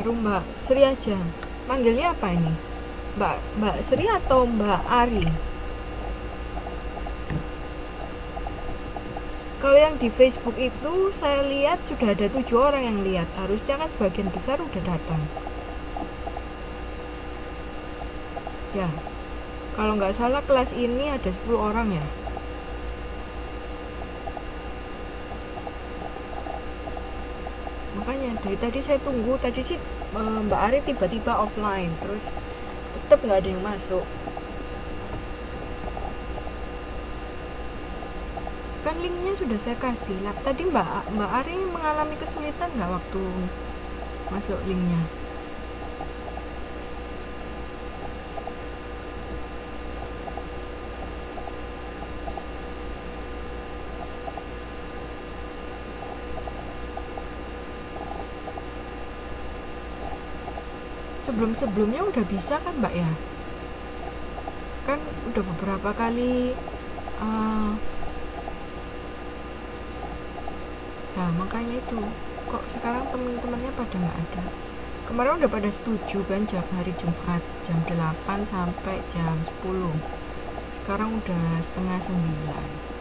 baru Mbak Sri aja. Manggilnya apa ini? Mbak Sri atau Mbak Ari? Kalau yang di Facebook itu saya lihat sudah ada 7 orang yang lihat. Harusnya kan sebagian besar udah datang. Ya, kalau nggak salah kelas ini ada 10 orang ya. Makanya dari tadi saya tunggu. Tadi sih Mbak Ari tiba-tiba offline, terus tetap nggak ada yang masuk. Kan linknya sudah saya kasih. Tadi Mbak Ari mengalami kesulitan nggak waktu masuk linknya? Sebelumnya udah bisa kan Mbak ya? Kan udah beberapa kali nah makanya itu kok sekarang temen-temennya pada nggak ada. Kemarin udah pada setuju kan jam hari Jumat jam 8 sampai jam 10. Sekarang udah setengah 9.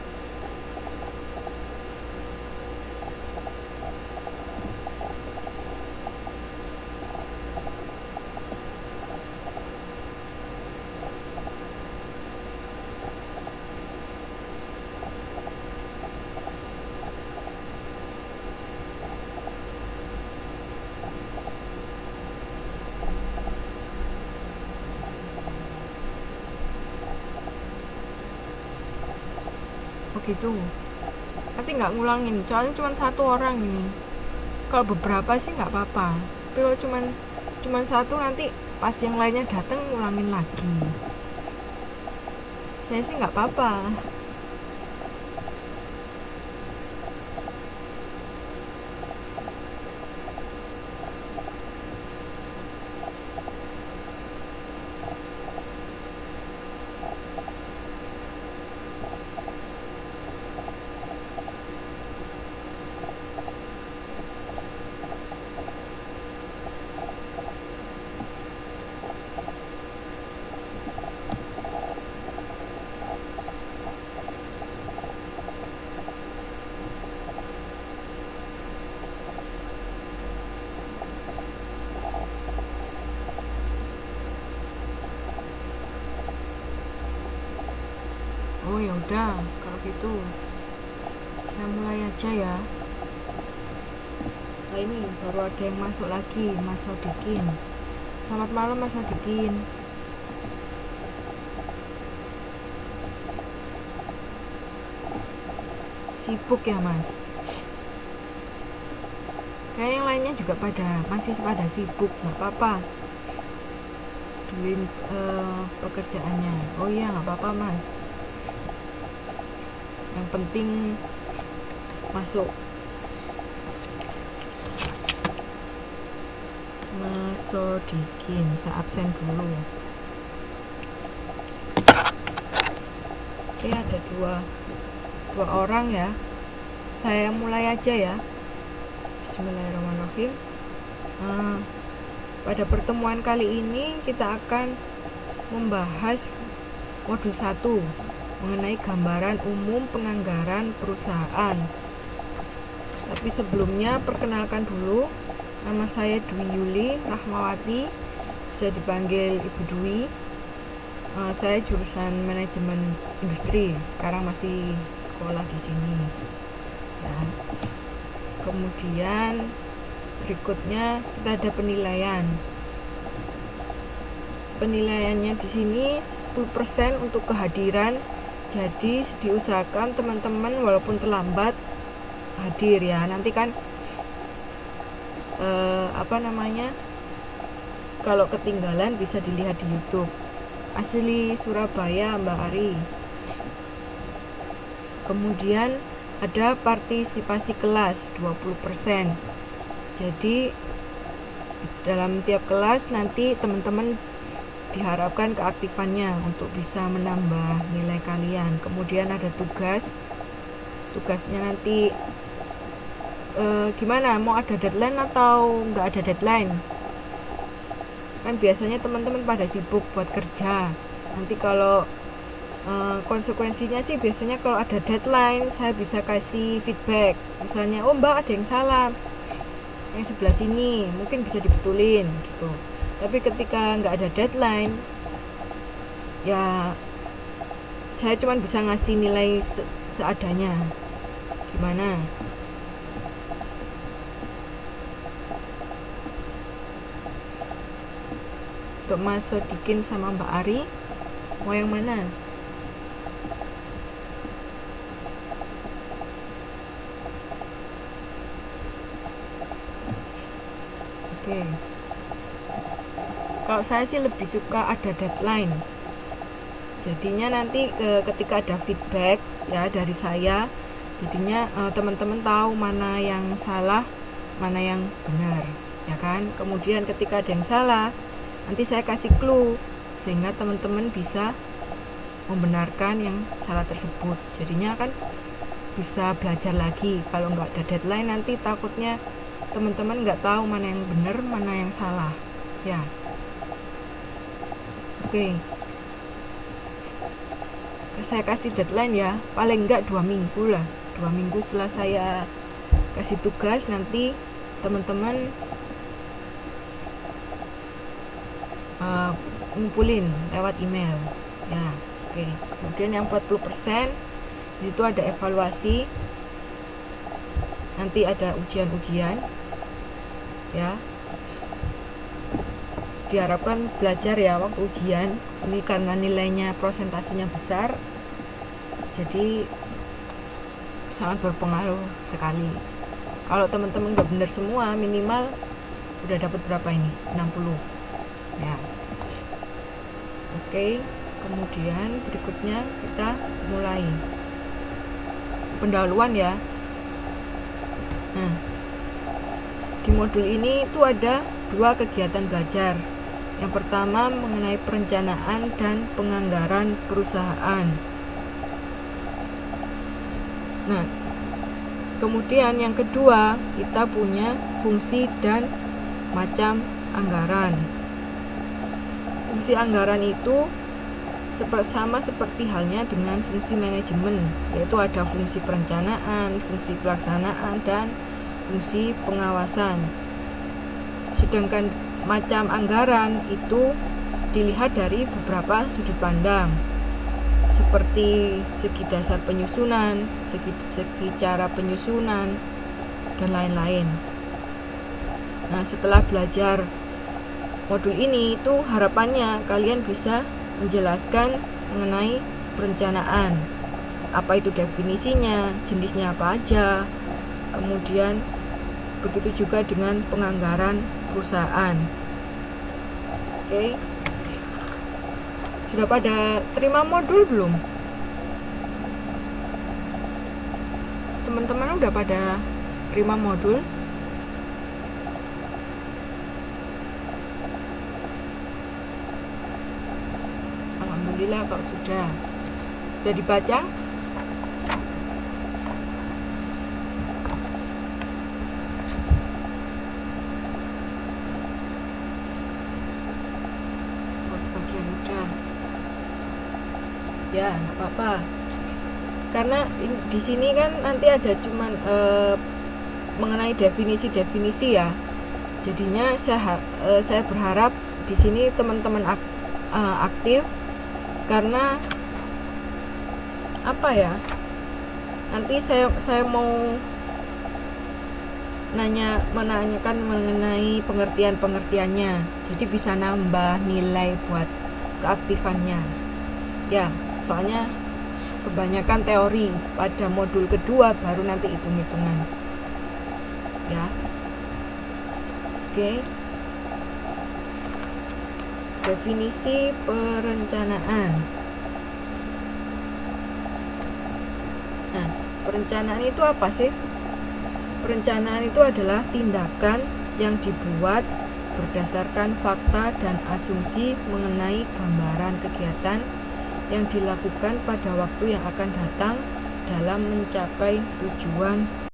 Oh gitu. Nanti nggak ngulangin, soalnya cuma 1 orang ini. Kalau beberapa sih nggak apa-apa. Tapi kalau cuman 1 nanti pas yang lainnya datang ngulangin lagi. Saya sih nggak apa-apa. Oh ya udah, kalau gitu saya mulai aja ya. Nah ini baru ada yang masuk lagi, Mas Sodikin. Selamat malam Mas Sodikin. Sibuk ya Mas? Kayak yang lainnya juga masih pada sibuk, nggak apa-apa. Duluin pekerjaannya. Oh iya nggak apa-apa Mas. Yang penting masuk. Mas Sodikin, saya absen dulu. Oke ada dua orang ya. Saya mulai aja ya. Bismillahirrahmanirrahim. Pada pertemuan kali ini kita akan membahas modul 1 mengenai gambaran umum penganggaran perusahaan. Tapi sebelumnya perkenalkan dulu, nama saya Dwi Yuli Rahmawati, bisa dipanggil Ibu Dwi. Saya jurusan manajemen industri, sekarang masih sekolah di sini. Ya. Kemudian berikutnya kita ada penilaian. Penilaiannya di sini 10% untuk kehadiran. Jadi diusahakan teman-teman walaupun terlambat hadir ya. Nanti kan kalau ketinggalan bisa dilihat di YouTube. Asli Surabaya Mbak Ari. Kemudian ada partisipasi kelas 20%. Jadi dalam tiap kelas nanti teman-teman diharapkan keaktifannya untuk bisa menambah nilai kalian. Kemudian ada tugasnya nanti gimana, mau ada deadline atau nggak ada deadline? Kan biasanya teman-teman pada sibuk buat kerja. Nanti kalau konsekuensinya sih biasanya kalau ada deadline saya bisa kasih feedback, misalnya oh mbak ada yang salah yang sebelah sini, mungkin bisa dibetulin gitu. Tapi ketika nggak ada deadline ya saya cuma bisa ngasih nilai seadanya. Gimana? Untuk Mas Sodikin sama Mbak Ari, mau yang mana? Oke. Kalau saya sih lebih suka ada deadline. Jadinya nanti ketika ada feedback ya dari saya, jadinya teman-teman tahu mana yang salah, mana yang benar, ya kan? Kemudian ketika ada yang salah, nanti saya kasih clue sehingga teman-teman bisa membenarkan yang salah tersebut. Jadinya kan bisa belajar lagi. Kalau nggak ada deadline nanti takutnya teman-teman nggak tahu mana yang benar, mana yang salah, ya. Oke. Saya kasih deadline ya, paling enggak 2 minggu lah. 2 minggu setelah saya kasih tugas, nanti teman-teman ngumpulin lewat email ya. Oke. Kemudian yang 40% itu ada evaluasi, nanti ada ujian-ujian ya. Diharapkan belajar ya waktu ujian ini, karena nilainya prosentasenya besar, jadi sangat berpengaruh sekali. Kalau teman-teman nggak benar semua, minimal udah dapat berapa ini? 60 ya. Oke, kemudian berikutnya kita mulai pendahuluan ya. Nah, di modul ini itu ada 2 kegiatan belajar. Yang pertama mengenai perencanaan dan penganggaran perusahaan. Nah, kemudian yang kedua kita punya fungsi dan macam anggaran. Fungsi anggaran itu sama seperti halnya dengan fungsi manajemen, yaitu ada fungsi perencanaan, fungsi pelaksanaan, dan fungsi pengawasan. Sedangkan macam anggaran itu dilihat dari beberapa sudut pandang, seperti segi dasar penyusunan, segi cara penyusunan, dan lain-lain. Nah, setelah belajar modul ini itu harapannya kalian bisa menjelaskan mengenai perencanaan. Apa itu definisinya, jenisnya apa aja. Kemudian begitu juga dengan penganggaran perusahaan. Oke. Sudah pada terima modul belum? Teman-teman udah pada terima modul? Alhamdulillah kalau sudah dibaca. Ya, nggak apa-apa. Karena di sini kan nanti ada cuman mengenai definisi-definisi ya. Jadinya saya berharap di sini teman-teman aktif, karena apa ya? Nanti saya mau menanyakan mengenai pengertiannya. Jadi bisa nambah nilai buat keaktifannya. Ya, soalnya kebanyakan teori, pada modul kedua baru nanti hitung-hitungan ya. Oke. Definisi perencanaan. Nah, perencanaan itu apa sih? Perencanaan itu adalah tindakan yang dibuat berdasarkan fakta dan asumsi mengenai gambaran kegiatan yang dilakukan pada waktu yang akan datang dalam mencapai tujuan